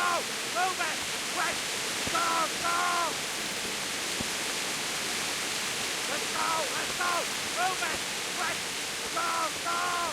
go! Move it! Quick! Go! Go! Let's go! Let's go! Move it! Quick! Go! Go!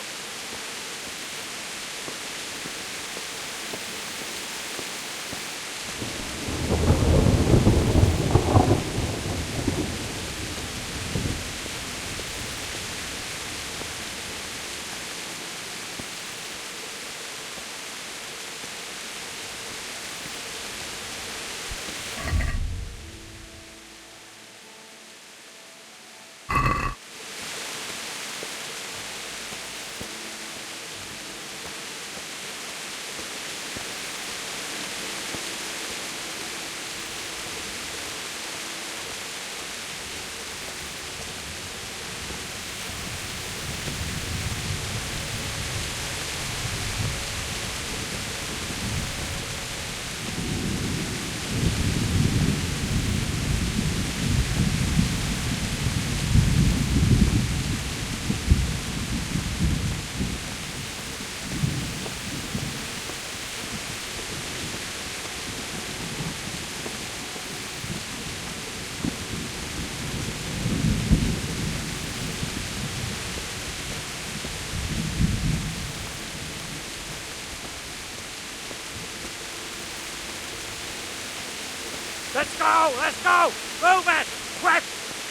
Let's go! Let's go! Move it! Quick!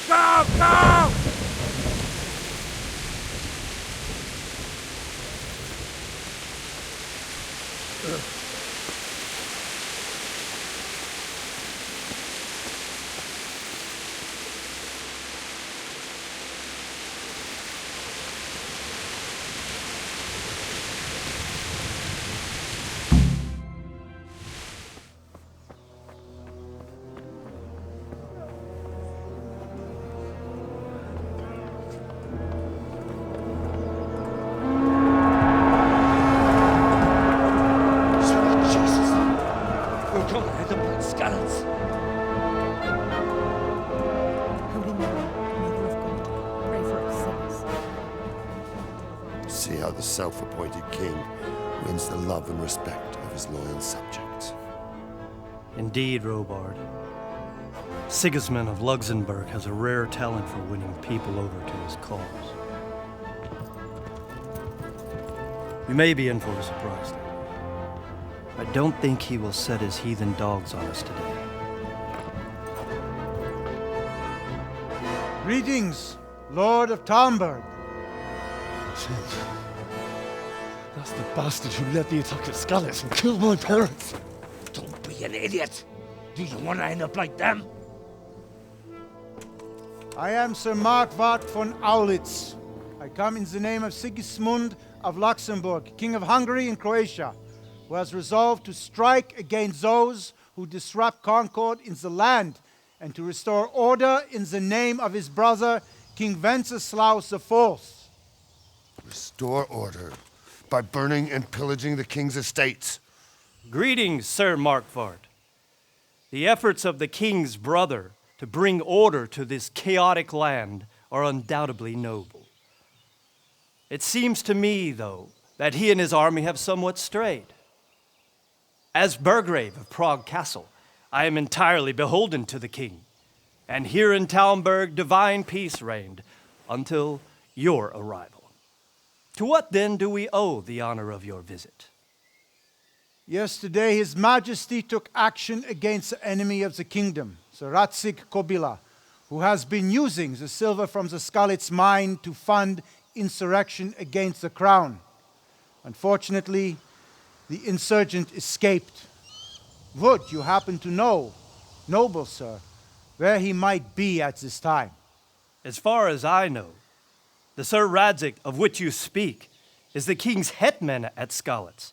Go! Go! See how the self-appointed king wins the love and respect of his loyal subjects. Indeed, Robard. Sigismund of Luxembourg has a rare talent for winning people over to his cause. You may be in for a surprise, though. I don't think he will set his heathen dogs on us today. Greetings, Lord of Talmberg. Shit. That's the bastard who led the attack at Scarlet and killed my parents. Don't be an idiot! Do you want to end up like them? I am Sir Markwart von Aulitz. I come in the name of Sigismund of Luxembourg, King of Hungary and Croatia, who has resolved to strike against those who disrupt concord in the land and to restore order in the name of his brother, King Wenceslaus IV. Restore order by burning and pillaging the king's estates. Greetings, Sir Markwart. The efforts of the king's brother to bring order to this chaotic land are undoubtedly noble. It seems to me, though, that he and his army have somewhat strayed. As Burgrave of Prague Castle, I am entirely beholden to the king, and here in Talmberg divine peace reigned until your arrival. To what then do we owe the honor of your visit? Yesterday, His Majesty took action against the enemy of the kingdom, Sir Ratzik Kobila, who has been using the silver from the Skalitz mine to fund insurrection against the crown. Unfortunately, the insurgent escaped. Would you happen to know, noble sir, where he might be at this time? As far as I know, the Sir Radzik of which you speak is the king's hetman at Skalitz.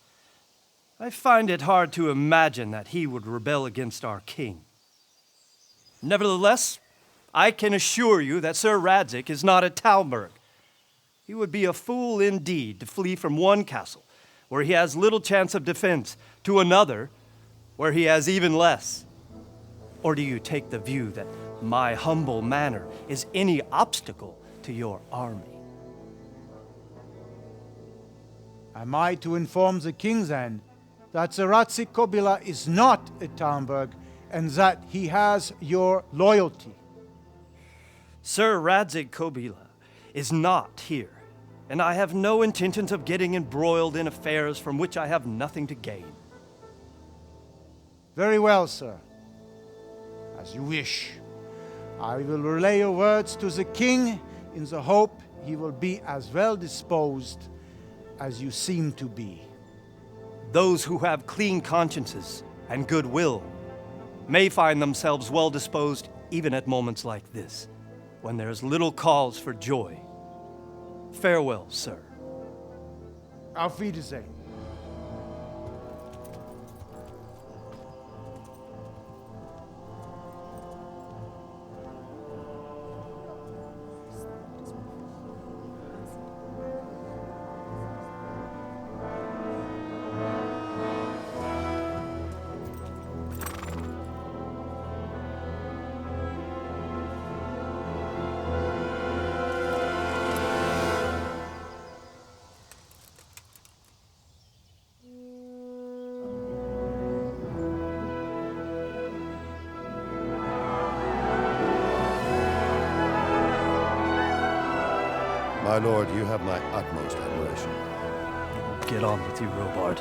I find it hard to imagine that he would rebel against our king. Nevertheless, I can assure you that Sir Radzik is not at Talmberg. He would be a fool indeed to flee from one castle, where he has little chance of defense, to another, where he has even less. Or do you take the view that my humble manner is any obstacle to your army? Am I to inform the king then that Ratzik Kobila is not at Talmberg and that he has your loyalty. Sir Radzik Kobila is not here, and I have no intentions of getting embroiled in affairs from which I have nothing to gain. Very well, sir. As you wish. I will relay your words to the king in the hope he will be as well disposed as you seem to be. Those who have clean consciences and goodwill may find themselves well disposed even at moments like this, when there is little cause for joy. Farewell, sir. Auf Wiedersehen. My lord, you have my utmost admiration. Get on with you, Robard.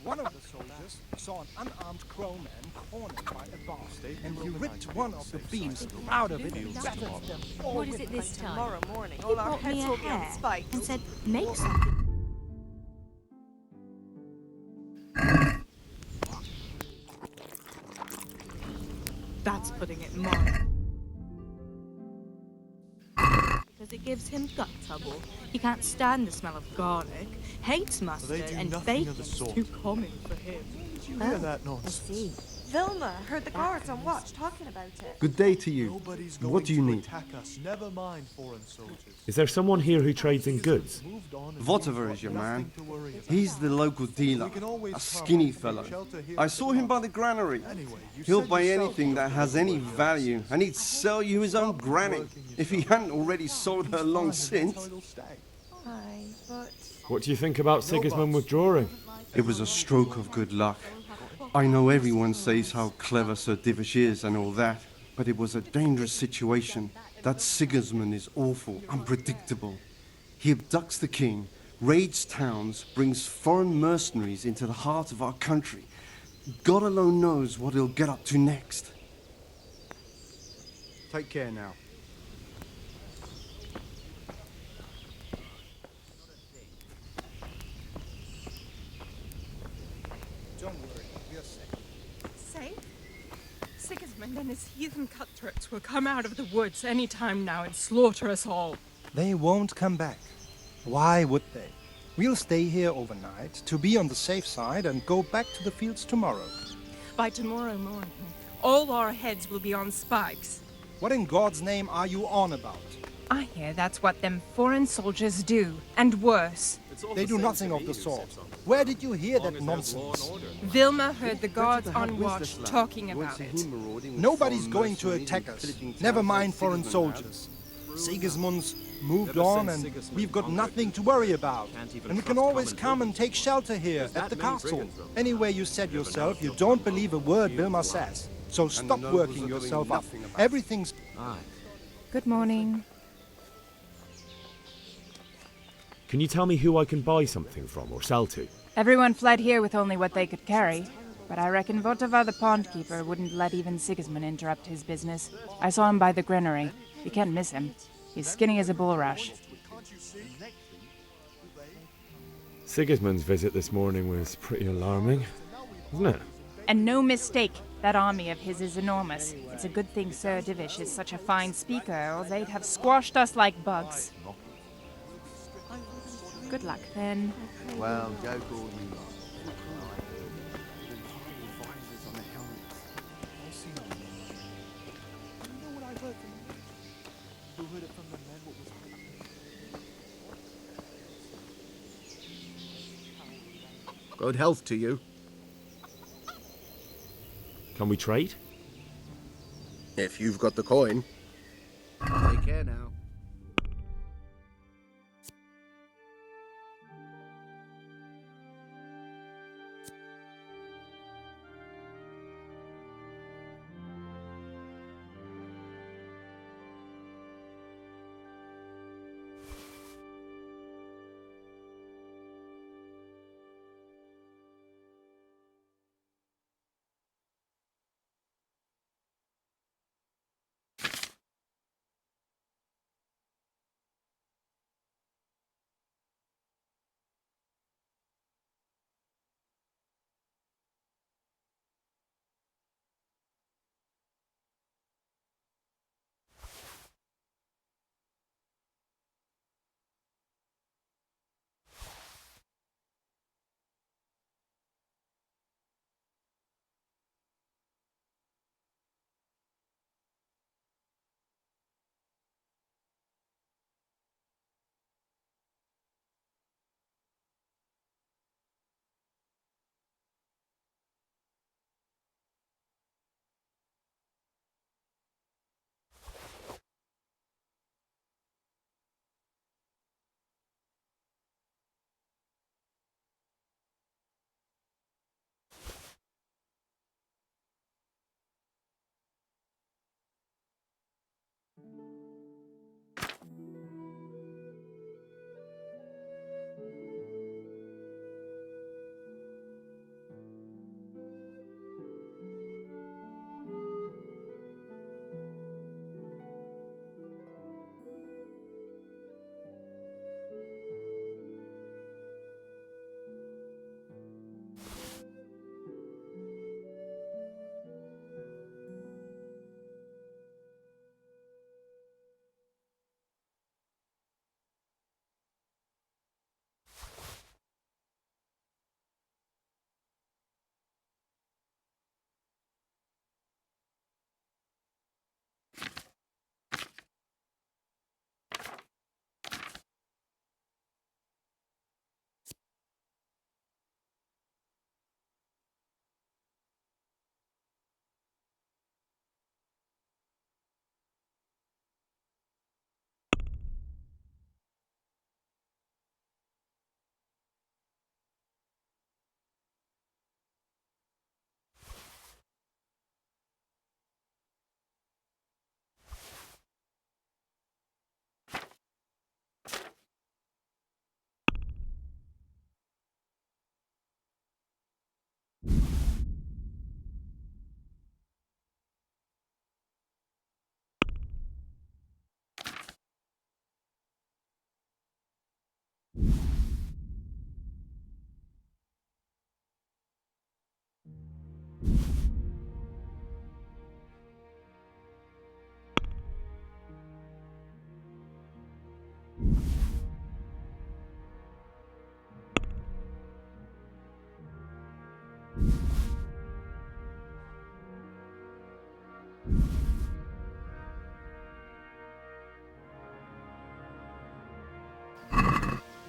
One of the soldiers saw an unarmed crowman cornered by a bar, and he ripped one of the beams out of it and battered them all What is with it this time? Tomorrow morning, He all our brought me heads a will be on hair spikes. and said, make something. That's putting it mild. Because because it gives him gut trouble. He can't stand the smell of garlic, hates mustard, and bacon's too common for him. Did you hear that I nonsense? see. Vilma heard the guards on watch talking about it. Good day to you. Nobody's What going do you to need? attack us, never mind foreign soldiers. Is there someone here who trades in goods? Moved on and Whatever we've is your got man. nothing to worry about. He's the local dealer, We can always a come skinny and take fellow. shelter here I at saw the him by bar. the granary. Anyway, you He'll said buy yourself anything you that were has any working on value, this. and he'd sell you his own granny, if he hadn't already sold her long Fine, and that's how since. it'll stay. Aye, but What do you think about Sigismund withdrawing? It was a stroke of good luck. I know everyone says how clever Sir Divish is and all that, but it was a dangerous situation. That Sigismund is awful, unpredictable. He abducts the king, raids towns, brings foreign mercenaries into the heart of our country. God alone knows what he'll get up to next. Take care now. Don't worry, we're safe. Safe? Sigismund and his heathen cutthroats will come out of the woods any time now and slaughter us all. They won't come back. Why would they? We'll stay here overnight to be on the safe side and go back to the fields tomorrow. By tomorrow morning, all our heads will be on spikes. What in God's name are you on about? I hear that's what them foreign soldiers do, and worse. They do nothing of the sort. Where did you hear that nonsense? Vilma heard the guards on watch talking about it. Nobody's going to attack us. Never mind foreign soldiers. Sigismund's moved on and we've got nothing to worry about. And we can always come and take shelter here at the castle. Anyway, you said yourself you don't believe a word Vilma says. So stop working yourself up. Everything's... Good morning. Can you tell me who I can buy something from or sell to? Everyone fled here with only what they could carry. But I reckon Votava the pond keeper wouldn't let even Sigismund interrupt his business. I saw him by the granary. You can't miss him. He's skinny as a bulrush. Sigismund's visit this morning was pretty alarming, wasn't it? And no mistake, that army of his is enormous. It's a good thing Sir Divish is such a fine speaker, or they'd have squashed us like bugs. Good luck, then. Well, joke all you like. Good health to you. Can we trade? If you've got the coin. Take care now.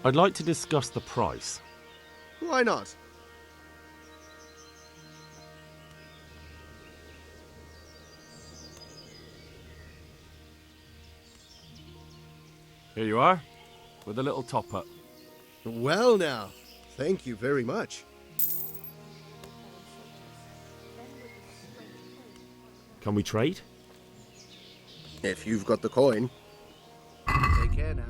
I'd like to discuss the price. Why not? Here you are, with a little top-up. Well now, thank you very much. Can we trade? If you've got the coin. Take care now.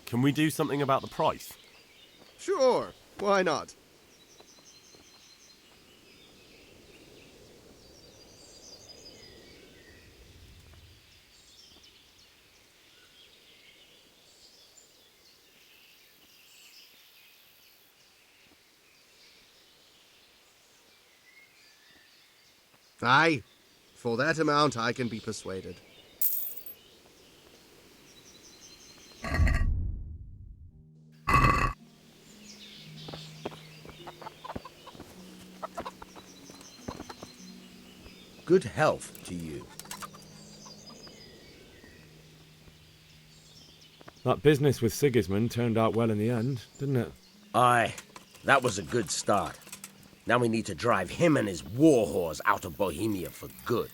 Can we do something about the price? Sure, why not? Aye, for that amount I can be persuaded. Good health to you. That business with Sigismund turned out well in the end, didn't it? Aye, that was a good start. Now we need to drive him and his war whores out of Bohemia for good.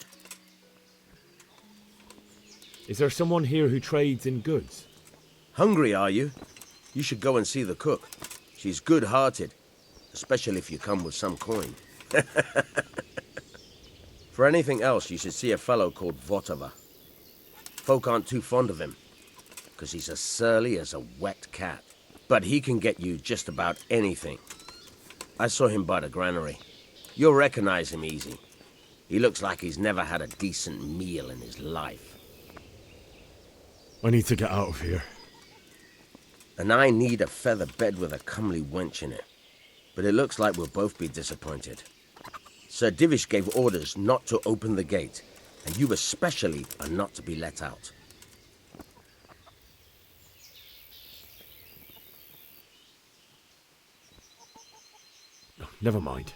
Is there someone here who trades in goods? Hungry, are you? You should go and see the cook. She's good-hearted, especially if you come with some coin. For anything else, you should see a fellow called Votava. Folk aren't too fond of him, because he's as surly as a wet cat. But he can get you just about anything. I saw him by the granary. You'll recognize him easy. He looks like he's never had a decent meal in his life. I need to get out of here. And I need a feather bed with a comely wench in it. But it looks like we'll both be disappointed. Sir Divish gave orders not to open the gate, and you especially are not to be let out. Oh, never mind.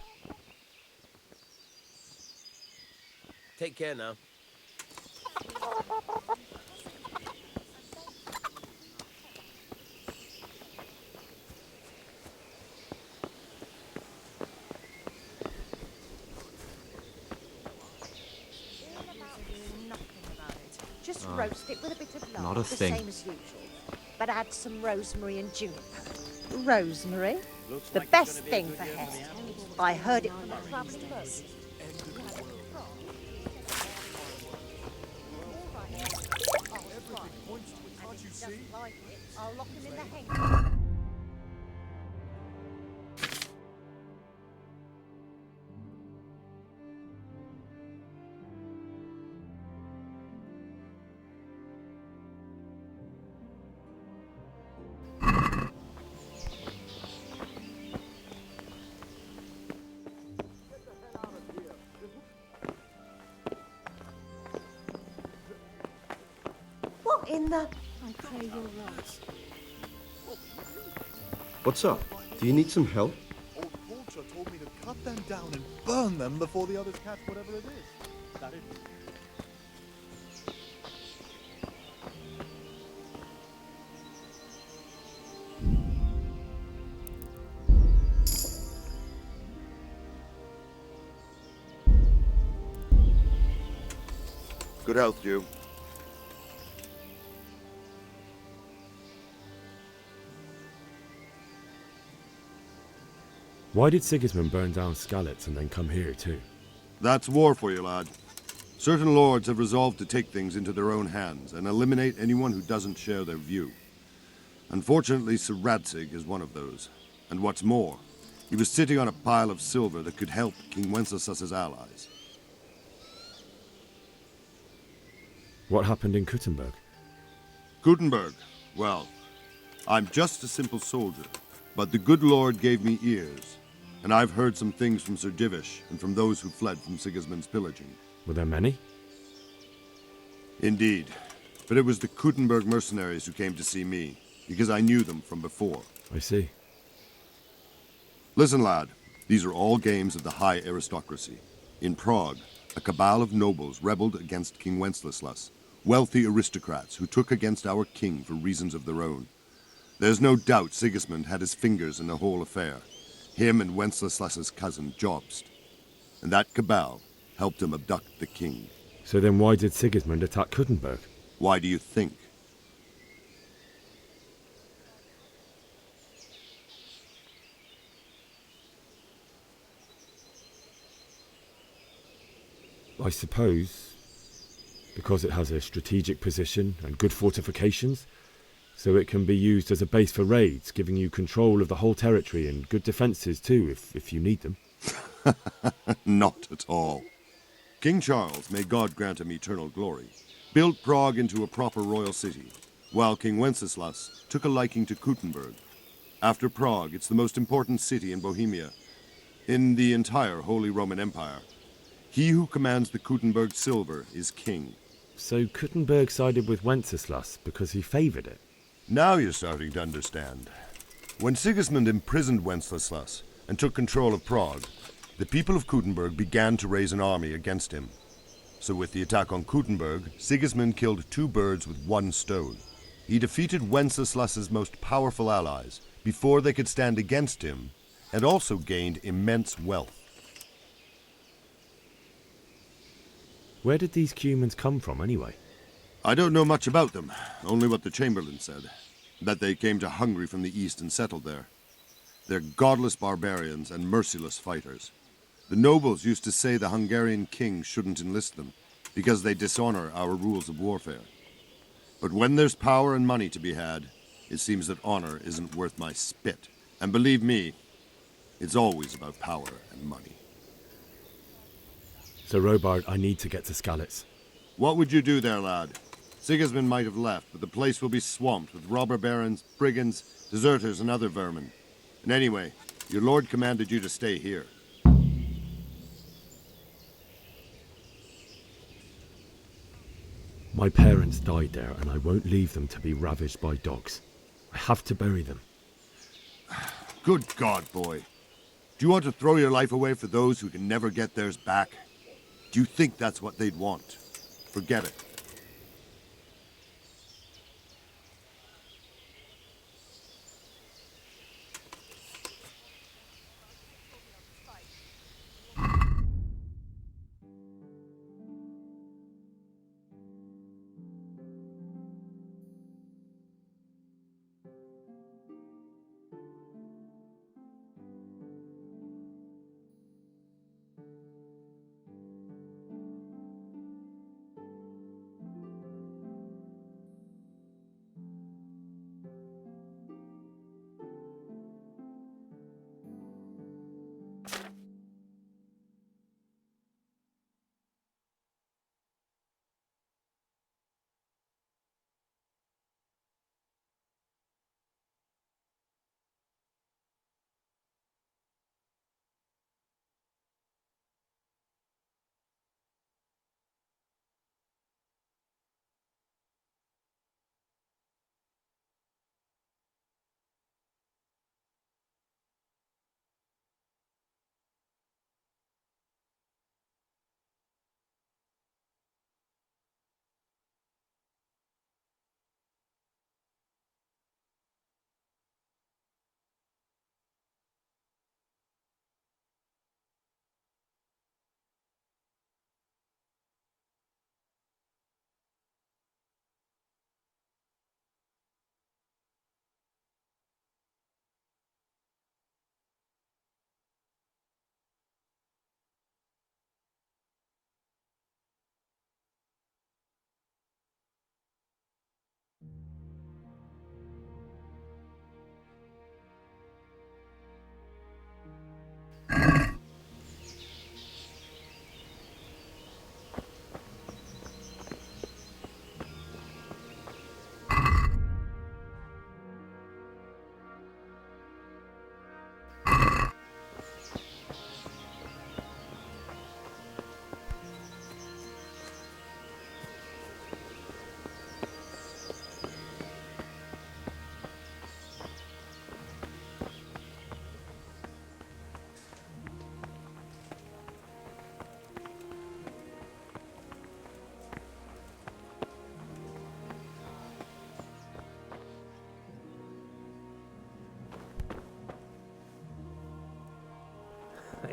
Take care now. Just roast it with a bit of lard, not a the thing. same as usual. But add some rosemary and juniper. Rosemary? The best thing for hair. I heard it from the crabsters. I'll lock him in the hang. What in the... I pray you're right. What's up? Do you need some help? Old Porcher told me to cut them down and burn them before the others catch whatever it is. That it? Good health, Jew. Why did Sigismund burn down Skalitz and then come here too? That's war for you, lad. Certain lords have resolved to take things into their own hands and eliminate anyone who doesn't share their view. Unfortunately, Sir Radzig is one of those. And what's more, he was sitting on a pile of silver that could help King Wenceslas's allies. What happened in Kuttenberg? Gutenberg? Well, I'm just a simple soldier, but the good Lord gave me ears, and I've heard some things from Sir Divish and from those who fled from Sigismund's pillaging. Were there many? Indeed, but it was the Kuttenberg mercenaries who came to see me, because I knew them from before. I see. Listen, lad, these are all games of the high aristocracy. In Prague, a cabal of nobles rebelled against King Wenceslas, wealthy aristocrats who took against our king for reasons of their own. There's no doubt Sigismund had his fingers in the whole affair, him and Wenceslas's cousin Jobst. And that cabal helped him abduct the king. So then why did Sigismund attack Kuttenberg? Why do you think? I suppose because it has a strategic position and good fortifications, so it can be used as a base for raids, giving you control of the whole territory and good defences too, if you need them. Not at all. King Charles, may God grant him eternal glory, built Prague into a proper royal city, while King Wenceslas took a liking to Kuttenberg. After Prague, it's the most important city in Bohemia, in the entire Holy Roman Empire. He who commands the Kuttenberg silver is king. So Kuttenberg sided with Wenceslas because he favoured it? Now you're starting to understand. When Sigismund imprisoned Wenceslas and took control of Prague, the people of Kuttenberg began to raise an army against him. So with the attack on Kuttenberg, Sigismund killed two birds with one stone. He defeated Wenceslas's most powerful allies before they could stand against him, and also gained immense wealth. Where did these Cumans come from anyway? I don't know much about them, only what the Chamberlain said, that they came to Hungary from the east and settled there. They're godless barbarians and merciless fighters. The nobles used to say the Hungarian king shouldn't enlist them, because they dishonor our rules of warfare. But when there's power and money to be had, it seems that honor isn't worth my spit. And believe me, it's always about power and money. So Robard, I need to get to Skalitz. What would you do there, lad? Sigismund might have left, but the place will be swamped with robber barons, brigands, deserters, and other vermin. And anyway, your lord commanded you to stay here. My parents died there, and I won't leave them to be ravaged by dogs. I have to bury them. Good God, boy. Do you want to throw your life away for those who can never get theirs back? Do you think that's what they'd want? Forget it.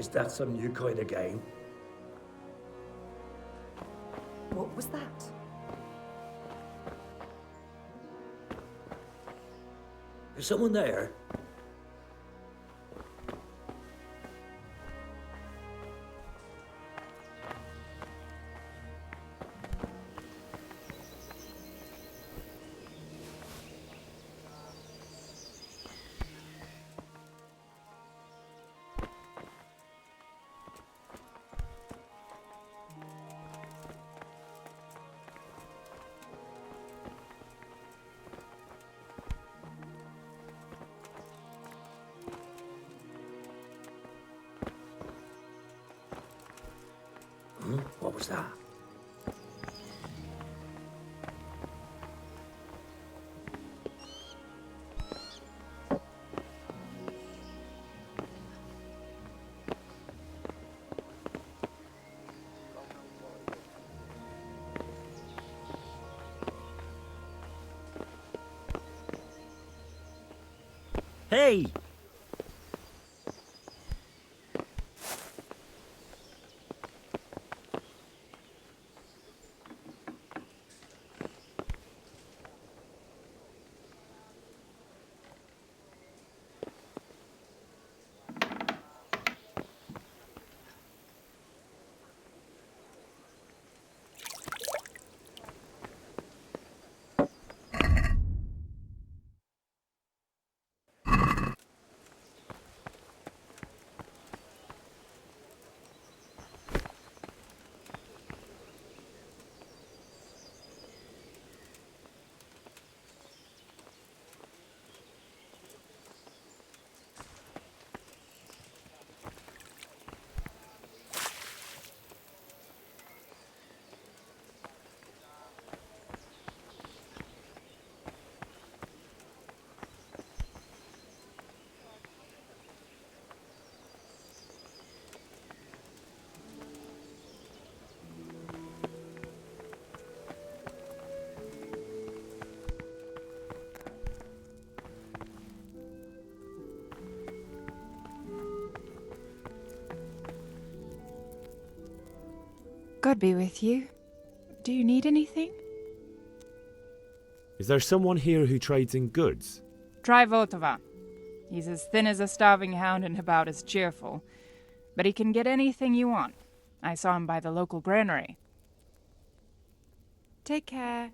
Is that some new kind of game? What was that? Is someone there? What was that? Hey! God be with you. Do you need anything? Is there someone here who trades in goods? Try Votova. He's as thin as a starving hound and about as cheerful. But he can get anything you want. I saw him by the local granary. Take care.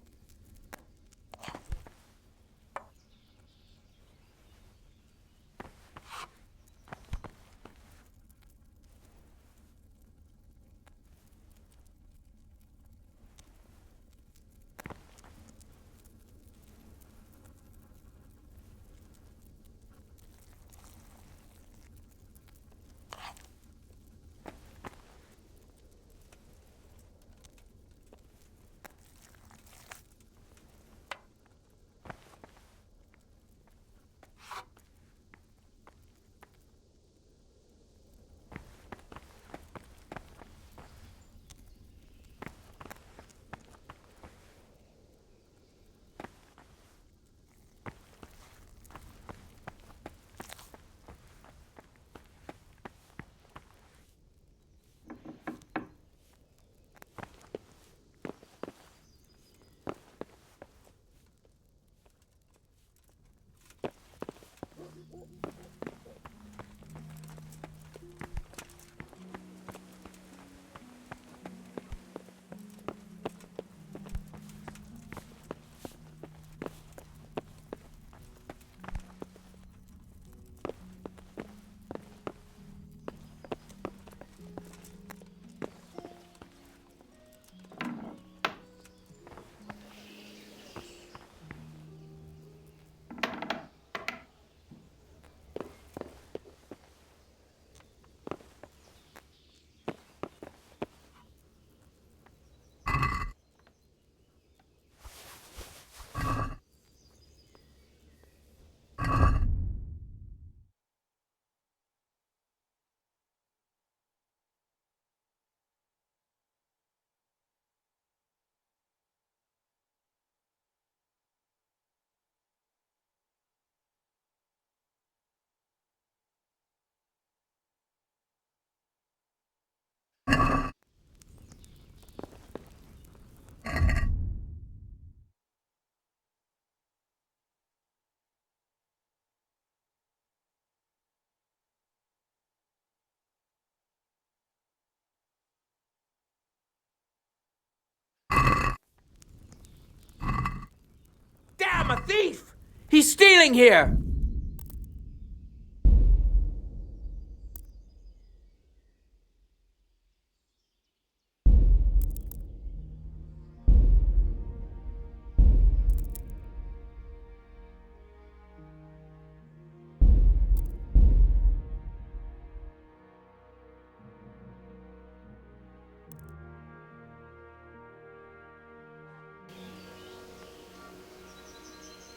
I'm a thief! He's stealing here!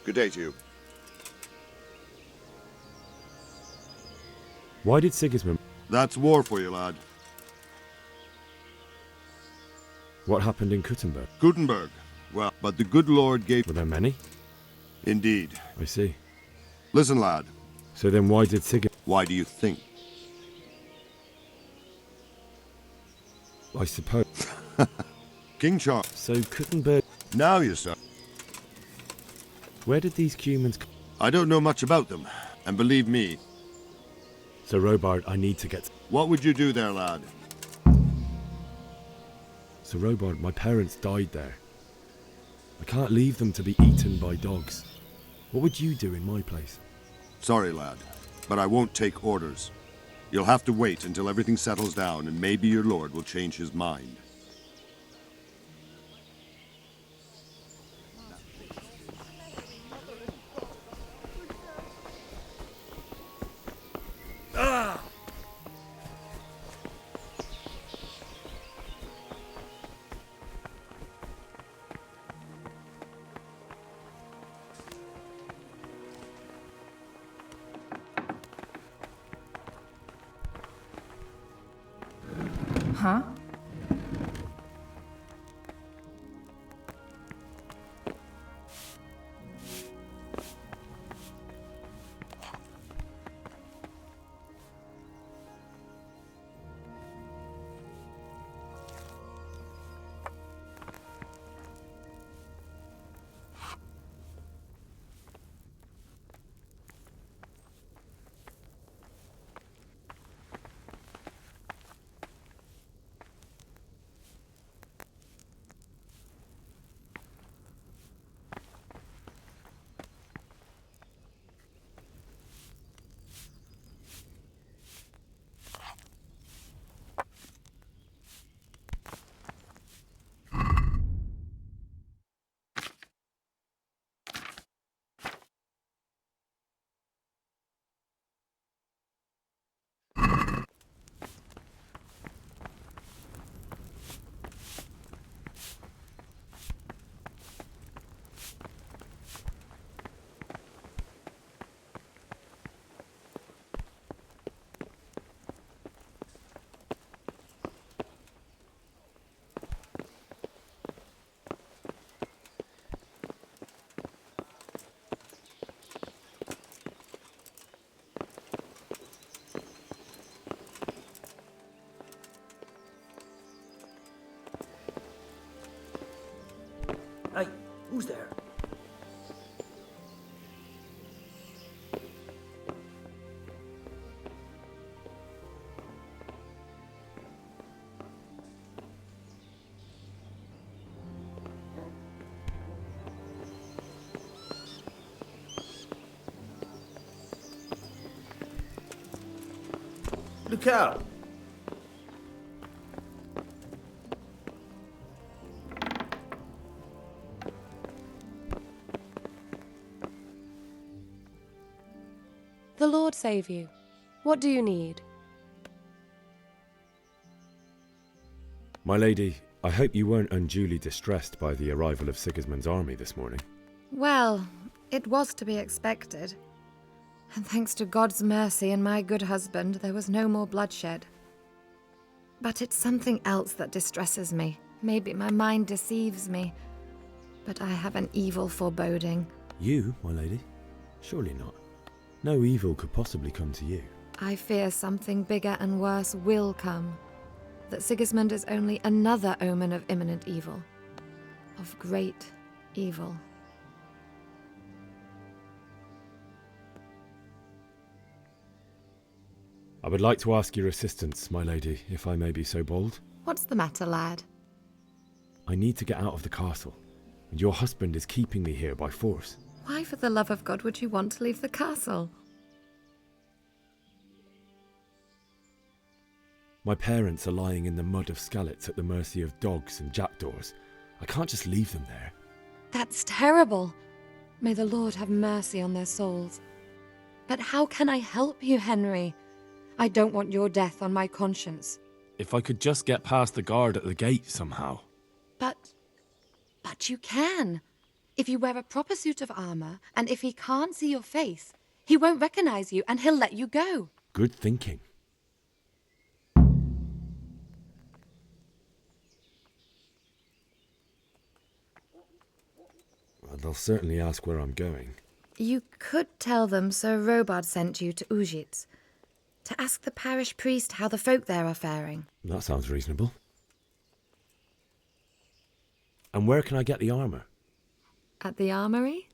Good day to you. Why did Sigismund... That's war for you, lad. What happened in Kuttenberg? Gutenberg. Well, but the good Lord gave... Were there many? Indeed. I see. Listen, lad. So then why did Sigismund... Why do you think? I suppose... King Charles. So Kuttenberg... Now you start. Where did these humans... I don't know much about them, and believe me... So Robard, I need to get... What would you do there, lad? So Robard, my parents died there. I can't leave them to be eaten by dogs. What would you do in my place? Sorry, lad, but I won't take orders. You'll have to wait until everything settles down, and maybe your lord will change his mind. Huh? Hey, who's there? Look out! The Lord save you. What do you need? My lady, I hope you weren't unduly distressed by the arrival of Sigismund's army this morning. Well, it was to be expected. And thanks to God's mercy and my good husband, there was no more bloodshed. But it's something else that distresses me. Maybe my mind deceives me. But I have an evil foreboding. You, my lady? Surely not. No evil could possibly come to you. I fear something bigger and worse will come. That Sigismund is only another omen of imminent evil. Of great evil. I would like to ask your assistance, my lady, if I may be so bold. What's the matter, lad? I need to get out of the castle, and your husband is keeping me here by force. Why, for the love of God, would you want to leave the castle? My parents are lying in the mud of Skalitz at the mercy of dogs and jackdaws. I can't just leave them there. That's terrible. May the Lord have mercy on their souls. But how can I help you, Henry? I don't want your death on my conscience. If I could just get past the guard at the gate somehow. But you can. If you wear a proper suit of armor, and if he can't see your face, he won't recognize you and he'll let you go. Good thinking. Well, they'll certainly ask where I'm going. You could tell them Sir Robard sent you to Ujitz, to ask the parish priest how the folk there are faring. That sounds reasonable. And where can I get the armour? At the armory?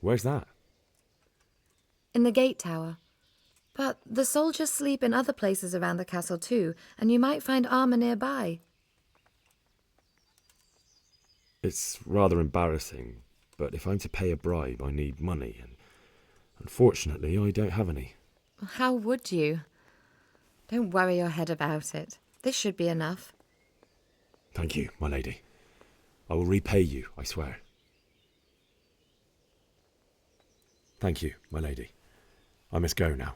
Where's that? In the gate tower. But the soldiers sleep in other places around the castle too, and you might find armour nearby. It's rather embarrassing, but if I'm to pay a bribe, I need money, and unfortunately, I don't have any. How would you? Don't worry your head about it. This should be enough. Thank you, my lady. I will repay you, I swear. Thank you, my lady. I must go now.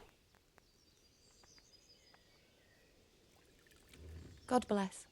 God bless.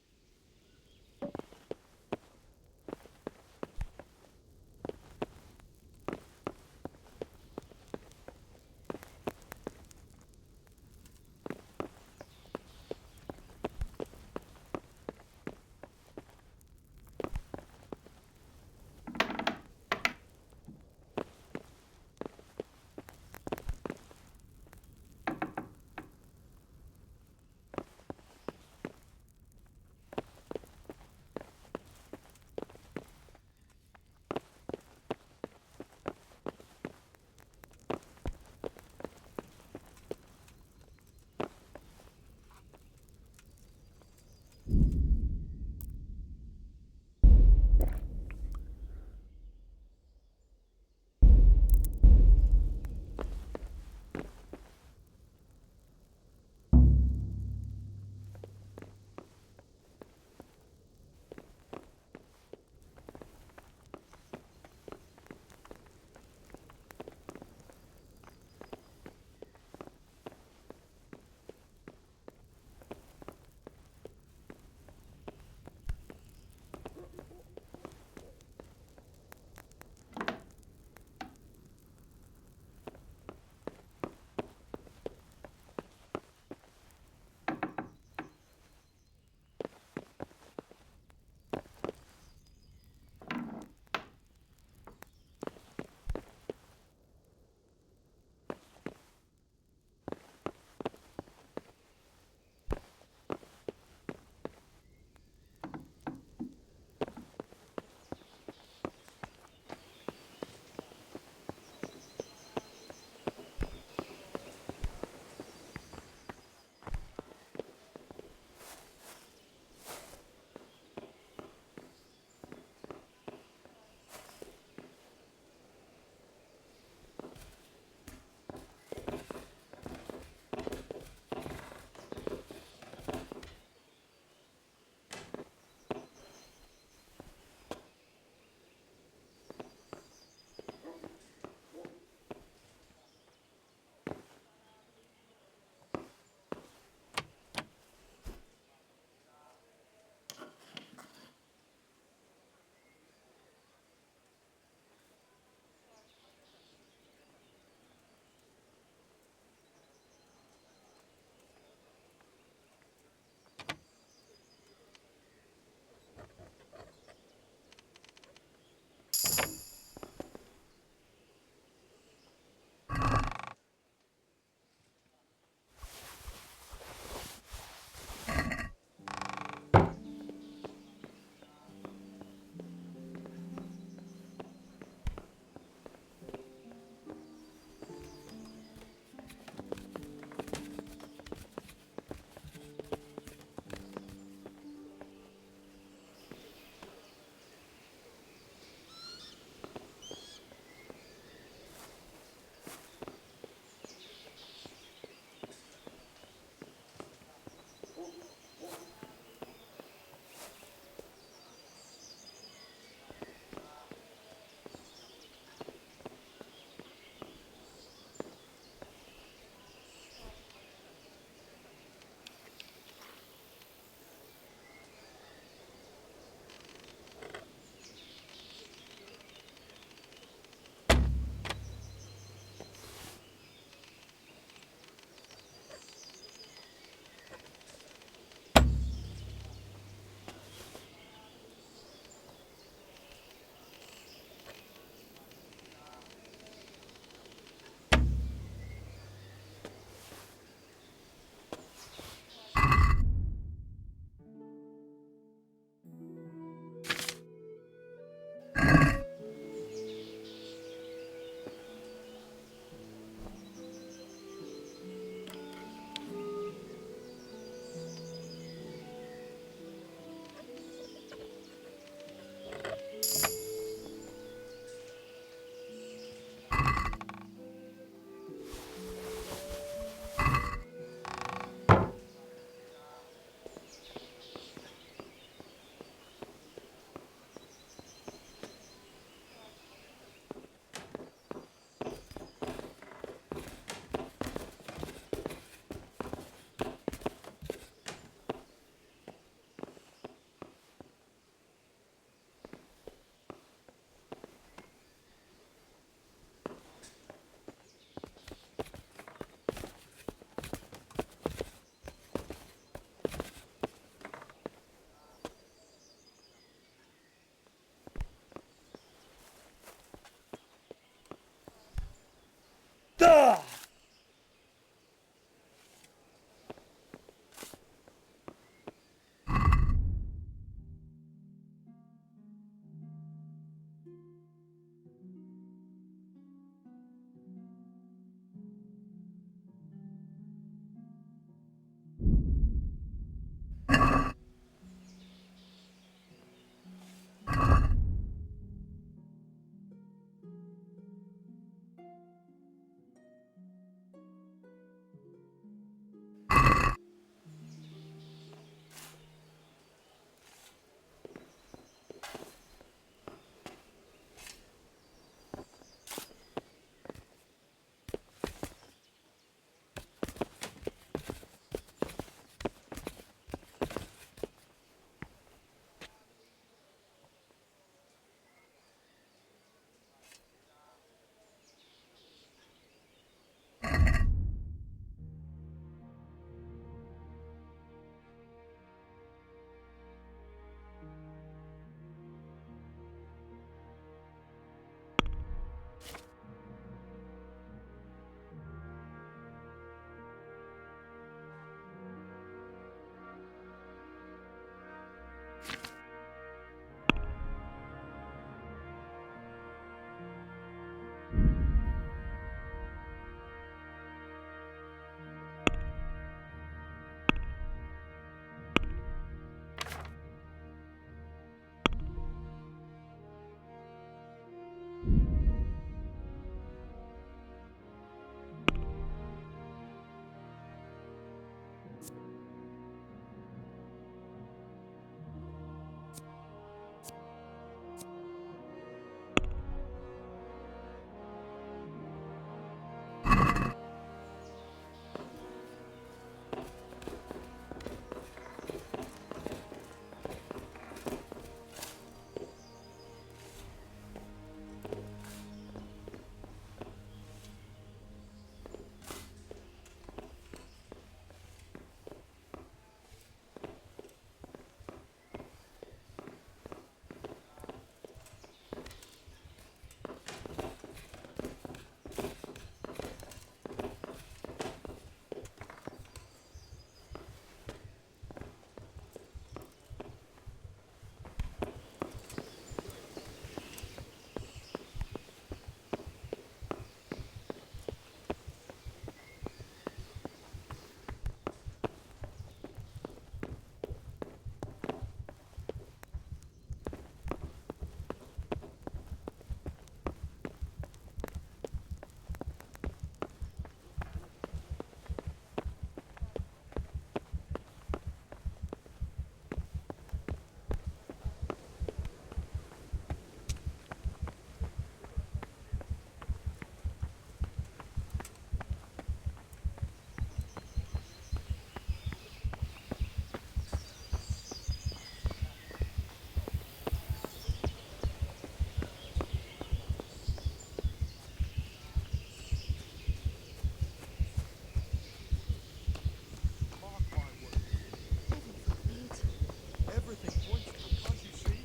Everything points to it, can't you see?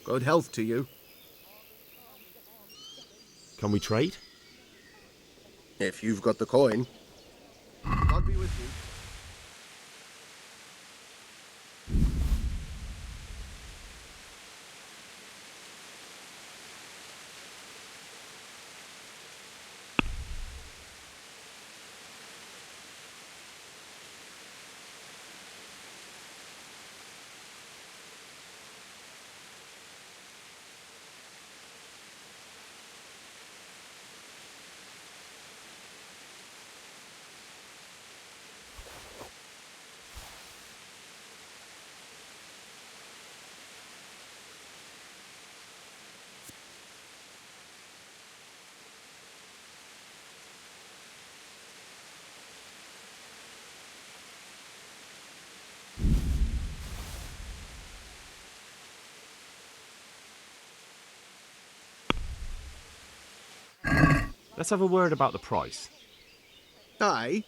Good health to you. Can we trade? If you've got the coin. God be with you. Let's have a word about the price. Aye.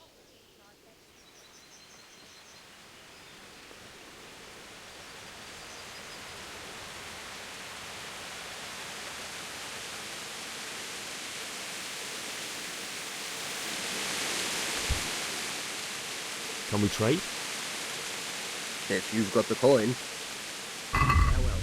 Can we trade? If you've got the coin. Farewell.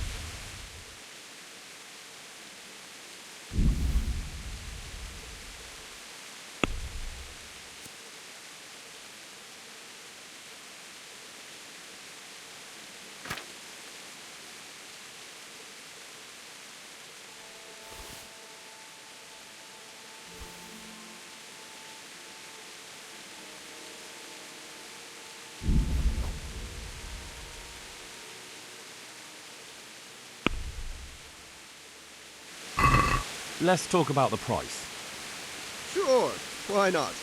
Let's talk about the price. Sure, why not?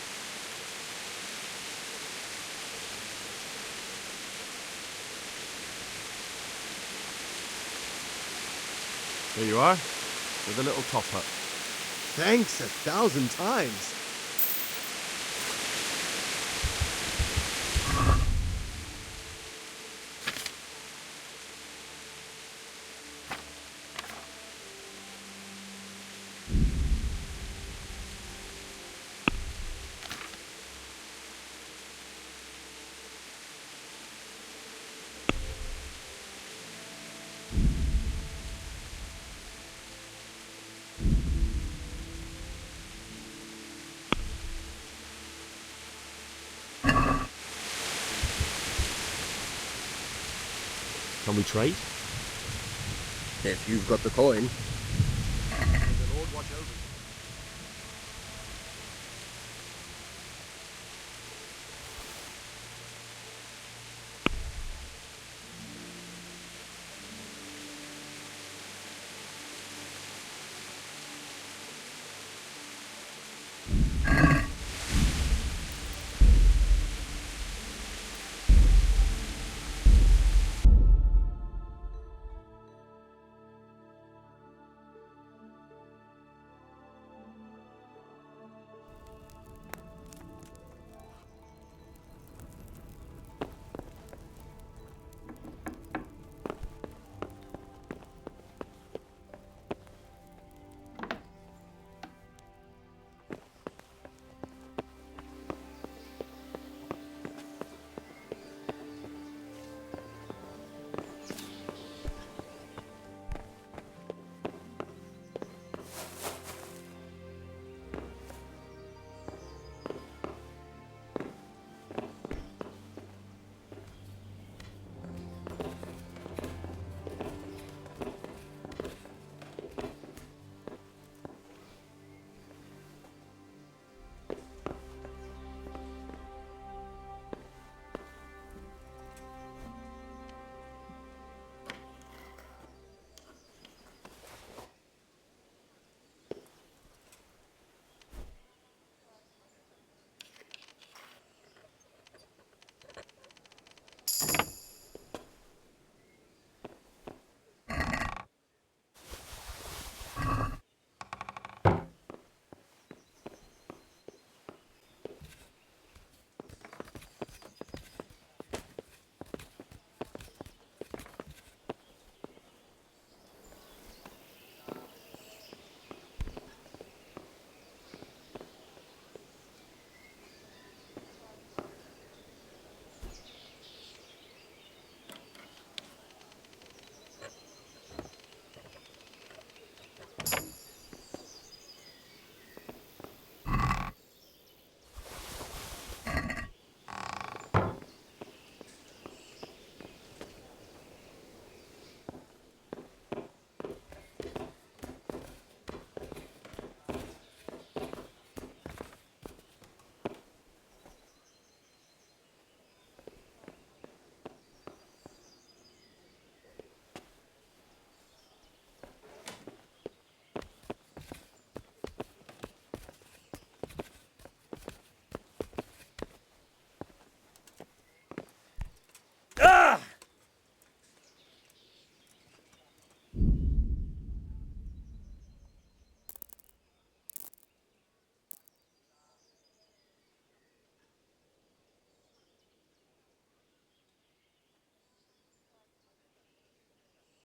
There you are, with a little top up. Thanks 1,000 times. Can we trade? If you've got the coin. May the Lord watch over you.